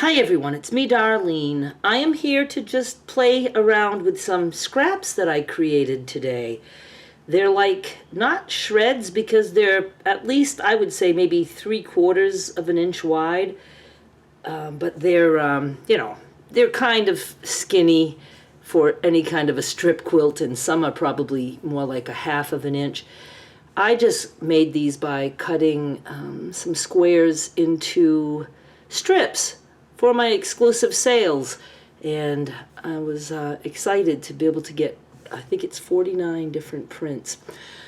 Hi everyone, it's me Darlene. I am here to just play around with some scraps that I created today. They're like not shreds because they're at least I would say maybe 3/4 of an inch wide, but they're they're kind of skinny for any kind of a strip quilt, and some are probably more like a 1/2 of an inch. I just made these by cutting some squares into strips for my exclusive sales, and I was excited to be able to get, I think it's 49 different prints.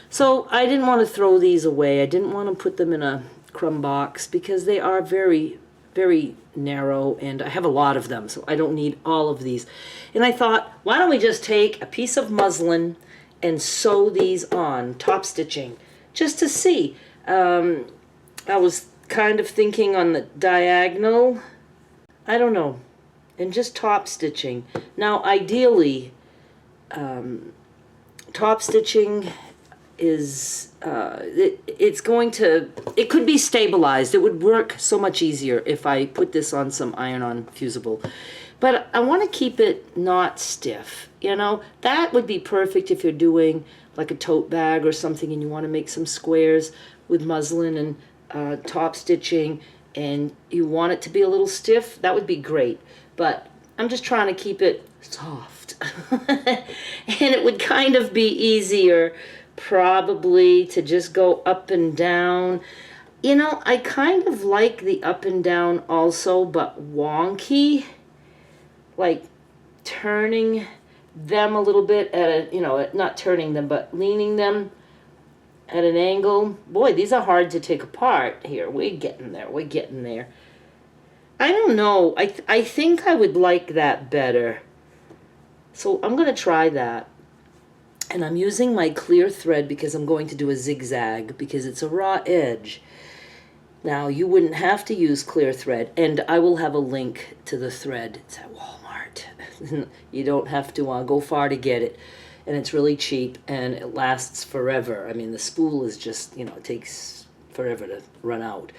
So I didn't want to throw these away. I didn't want to put them in a crumb box because they are very, very narrow, and I have a lot of them, so I don't need all of these. And I thought, why don't we just take a piece of muslin and sew these on, top stitching, just to see. I was kind of thinking on the diagonal, I don't know, and just top stitching. Now ideally, top stitching is, it could be stabilized. It would work so much easier if I put this on some iron-on fusible. But I want to keep it not stiff, you know. That would be perfect if you're doing like a tote bag or something and you want to make some squares with muslin and top stitching, and you want it to be a little stiff. That would be great. But I'm just trying to keep it soft. And it would kind of be easier probably to just go up and down. You know, I kind of like the up and down also, but wonky. Like turning them a little bit at a, you know, not turning them, but leaning them at an angle. Boy, these are hard to take apart here. We're getting there. We're getting there. I don't know. I think I would like that better. So I'm going to try that. And I'm using my clear thread because I'm going to do a zigzag because it's a raw edge. Now, you wouldn't have to use clear thread, and I will have a link to the thread. It's at Walmart. You don't have to go far to get it, and it's really cheap, and it lasts forever. I mean, the spool is just, you know, it takes forever to run out.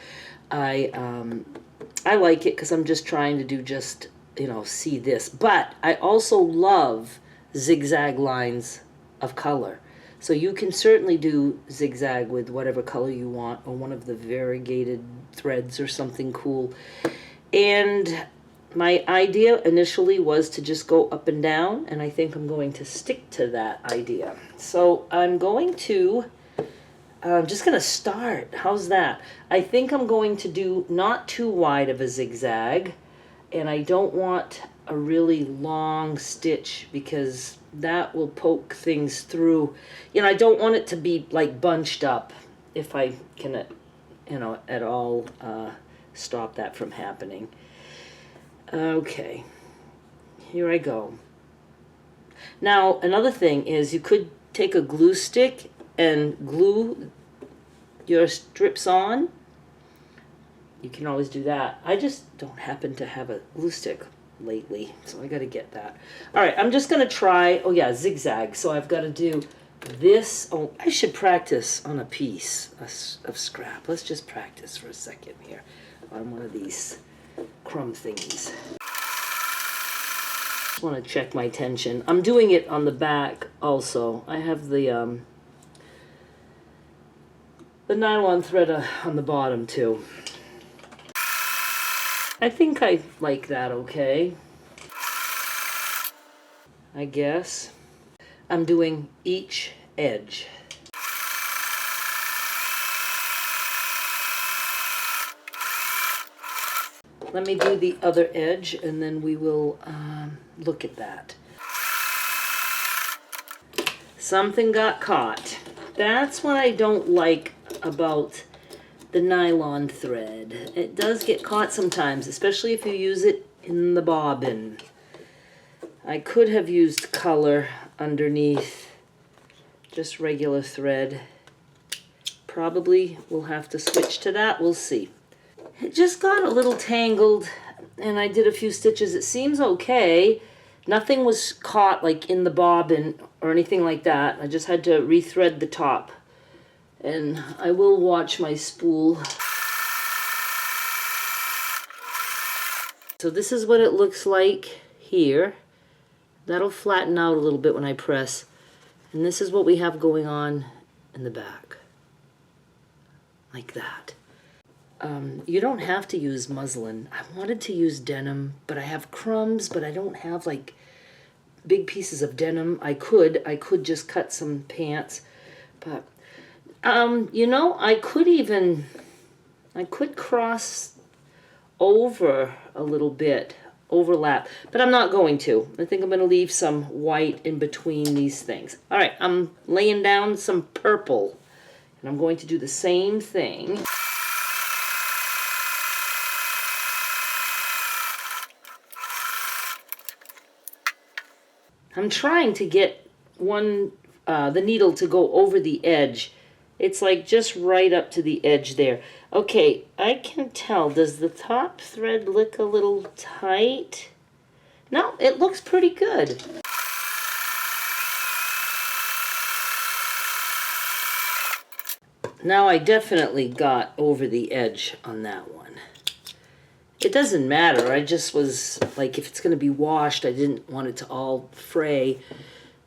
I like it because I'm just trying to do just, you know, see this. But I also love zigzag lines of color. So you can certainly do zigzag with whatever color you want, or one of the variegated threads or something cool. And my idea initially was to just go up and down, and I think I'm going to stick to that idea. So I'm just going to start. How's that? I think I'm going to do not too wide of a zigzag, and I don't want a really long stitch because that will poke things through. You know, I don't want it to be like bunched up if I can, you know, at all stop that from happening. Okay, here I go. Now, another thing is you could take a glue stick and glue your strips on. You can always do that. I just don't happen to have a glue stick lately, so I got to get that. All right, I'm just going to try, oh yeah, zigzag. So I've got to do this. Oh, I should practice on a piece of scrap. Let's just practice for a second here on one of these crumb thingies. Just want to check my tension. I'm doing it on the back also. I have the nylon thread on the bottom too. I think I like that okay. I guess. I'm doing each edge. Let me do the other edge and then we will look at that. Something got caught. That's what I don't like about the nylon thread. It does get caught sometimes, especially if you use it in the bobbin. I could have used color underneath, just regular thread. Probably will have to switch to that. We'll see. It just got a little tangled and I did a few stitches. It seems okay. Nothing was caught like in the bobbin or anything like that. I just had to rethread the top. And I will watch my spool. So this is what it looks like here. That'll flatten out a little bit when I press. And this is what we have going on in the back. Like that. You don't have to use muslin. I wanted to use denim, but I have crumbs, but I don't have like big pieces of denim. I could just cut some pants, but you know, I could cross over a little bit, overlap, but I'm not going to. I think I'm going to leave some white in between these things. All right, I'm laying down some purple, and I'm going to do the same thing. I'm trying to get the needle to go over the edge. It's like just right up to the edge there. Okay, I can tell. Does the top thread look a little tight? No, it looks pretty good. Now I definitely got over the edge on that one. It doesn't matter. I just was like, if it's going to be washed, I didn't want it to all fray.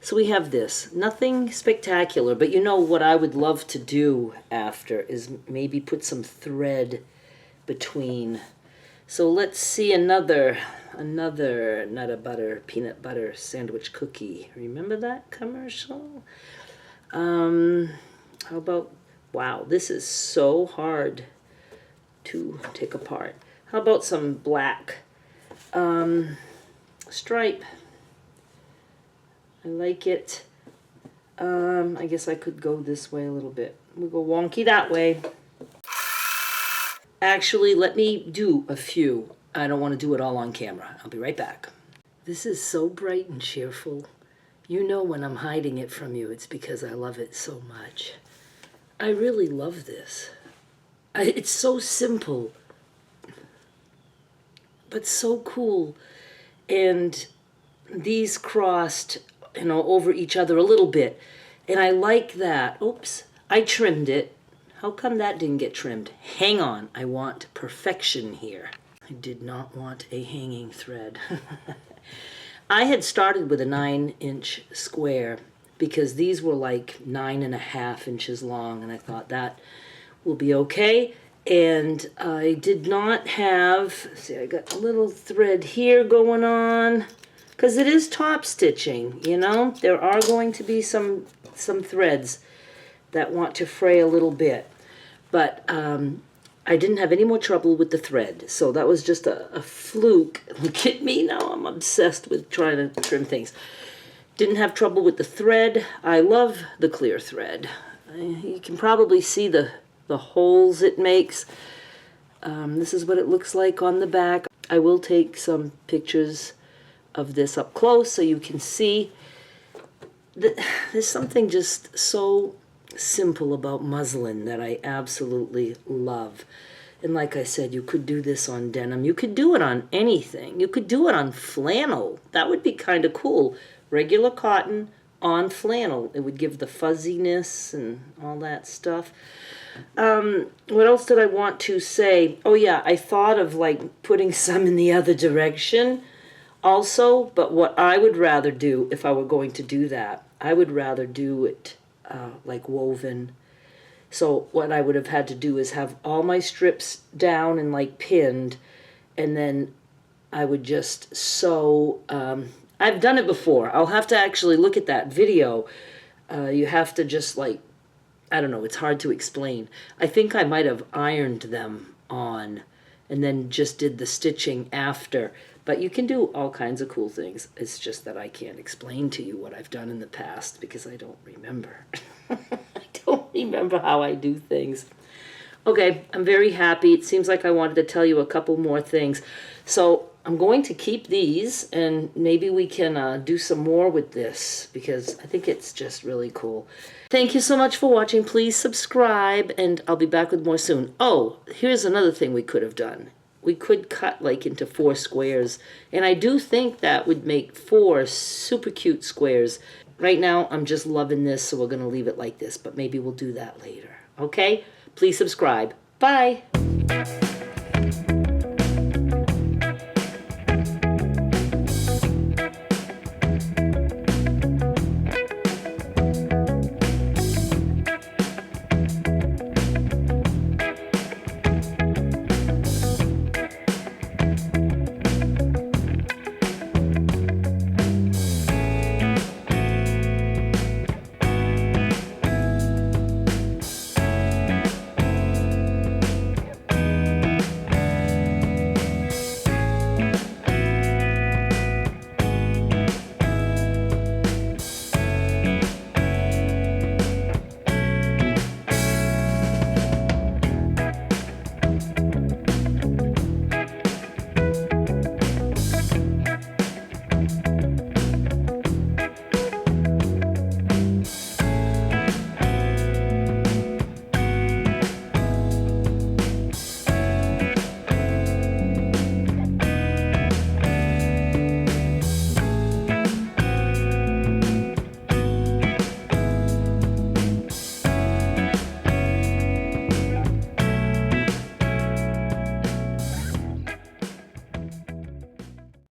So we have this. Nothing spectacular, but you know what I would love to do after is maybe put some thread between. So let's see another peanut butter sandwich cookie. Remember that commercial? How about, wow, this is so hard to take apart. How about some black stripe? I like it. I guess I could go this way a little bit. We'll go wonky that way. Actually, let me do a few. I don't want to do it all on camera. I'll be right back. This is so bright and cheerful. You know when I'm hiding it from you, it's because I love it so much. I really love this. It's so simple, but so cool. And these crossed, you know, over each other a little bit. And I like that. Oops, I trimmed it. How come that didn't get trimmed? Hang on, I want perfection here. I did not want a hanging thread. I had started with a 9-inch square because these were like 9.5 inches long, and I thought that will be okay. And I did not have, see, I got a little thread here going on, because it is top stitching, you know? There are going to be some threads that want to fray a little bit. But I didn't have any more trouble with the thread, so that was just a fluke. Look at me now, I'm obsessed with trying to trim things. Didn't have trouble with the thread. I love the clear thread. You can probably see the holes it makes. This is what it looks like on the back. I will take some pictures of this up close so you can see. There's something just so simple about muslin that I absolutely love. And like I said, you could do this on denim. You could do it on anything. You could do it on flannel. That would be kind of cool. Regular cotton on flannel. It would give the fuzziness and all that stuff. What else did I want to say? Oh yeah, I thought of like putting some in the other direction also, but what I would rather do if I were going to do that, I would rather do it like woven. So what I would have had to do is have all my strips down and like pinned, and then I would just sew. I've done it before. I'll have to actually look at that video. You have to just like, I don't know, it's hard to explain. I think I might have ironed them on and then just did the stitching after. But you can do all kinds of cool things. It's just that I can't explain to you what I've done in the past because I don't remember. I don't remember how I do things. Okay, I'm very happy. It seems like I wanted to tell you a couple more things. So I'm going to keep these, and maybe we can do some more with this because I think it's just really cool. Thank you so much for watching. Please subscribe, and I'll be back with more soon. Oh, here's another thing we could have done. We could cut like into 4 squares, and I do think that would make 4 super cute squares. Right now, I'm just loving this, so we're going to leave it like this, but maybe we'll do that later. Okay? Please subscribe. Bye.